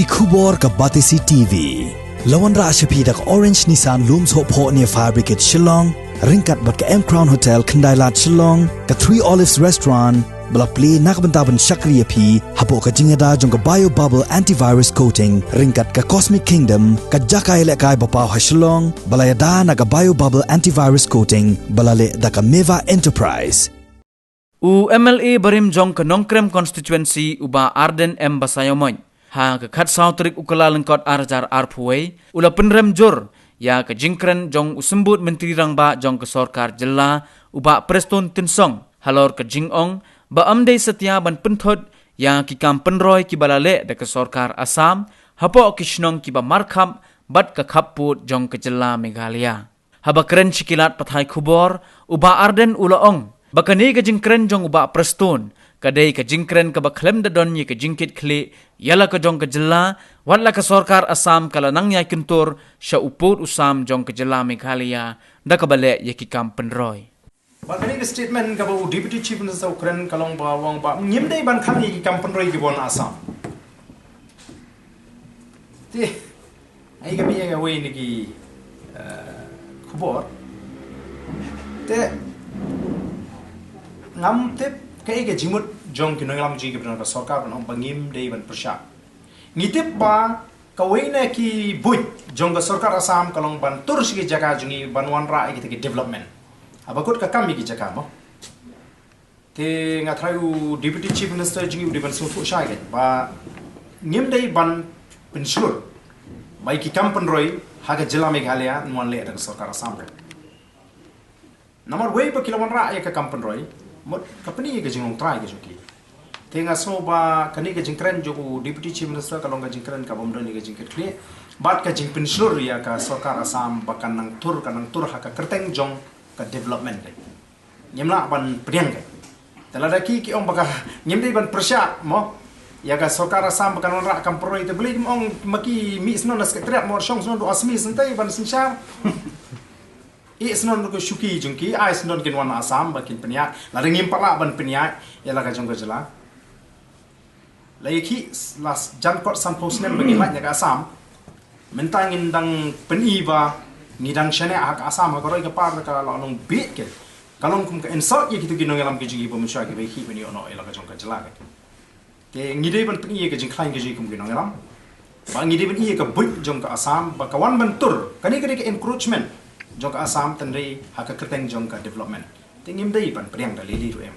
ki khubor ka Batisi TV. Lawan ra ashapi dak Orange Nissan Looms Hope Ho near Fire Brigade Shillong, ringkat bat ka M Crown Hotel Kendailat Shillong, ka Three Olives Restaurant, bala play nakbentaban Shakriya P, hapo ka jingada jong ka Bio Bubble Antivirus Coating, ringkat ka Cosmic Kingdom, ka Jakai lekai bapaw ha Shillong, bala yada na ka Bio Bubble Antivirus Coating, bala le da ka Meva Enterprise. U MLA Barim Jong ka Jingkren constituency uba Ardent Basaiawmoit. Ha ka khat sautrik ukala lengkot arjar arpuai ula Pynrem jor ya ka Jingkren jong usembut menteri rangba jong ke sorkar jela uba preston tinsong halor ka Jong ba amdei setia ban penthot ya ki kam penroy ki balale de ke sorkar Assam hapo kishnong ki ba markham bat ka khaput jong ke jela Meghalaya haba keren sikilat pathai khubor uba Ardent ula ong bakani ka Jingkren jong uba preston kadai ka Jingkren ka baklem da don ye ka jingkit kli yala ka jong ka jela wala ka sorkar Assam kala nang yai kentur sya uput usam jong ka jela Meghalaya da ka bale ye ki kam penroy bakani ka statement ka ba deputy chief minister Ukraine kalong ba wang ba nyimdai ban kham ye ki kam penroy ki bon Assam ti ai ka bi ga we ni ki khubor te ngam te kai ke jimut jong ki nanglam ji ke bran ka sarkar ban bangim dei ban prasha ngitip ba kawai na ki bui jong ka sarkar Assam kalong ban tur shi jaga jungi banwan ra ki te development abakut ka kam ki jaga mo te ngathrayu deputy chief minister jungi di ban sufu sha ke ba ngim dei ban penshur bai ki kam penroi ha ka jila Meghalaya nwan le ka sarkar Assam ka namar wei pa kilawan ra ya ka kam penroi mot kapani ke jingong try ke joki tenga so ba kani ke Jingkren jo deputy chief minister kalong ka Jingkren ka bomdo ni ke jingket kli bat ka jingpin slur ya ka sarkar Assam bakan nang tur ha ka kerteng jong ka development de nyemla ban priang ke talada ki ong baka nyemde ban persya mo ya ka sarkar Assam bakan ra kam pro ite beli ong maki mi snon nas sekretariat mo shong snon do asmi sentai ban sinchar isnon ko shuki jungki isnon kin wan Assam bakin penya la ringim pala ban penya ya la ka jong ka jela la yeki las jankot sampos nem bagi la ka Assam mentangin dang peniba ngidang shane ka Assam ka roi ka par ka la nong bit ke kalong kum ka insult ye kitu ginong lam ke jigi bo musha ke beki bani ono ya la ka jong ka jela ke ngidei ban penya ke jing klain ke jigi kum ginong lam ba ngidei ban ye ka but jong ka Assam ba kawan bentur kani ke encroachment jong ka Assam tandai haka kerteng jong ka development tingim dai ban priang da lili ru em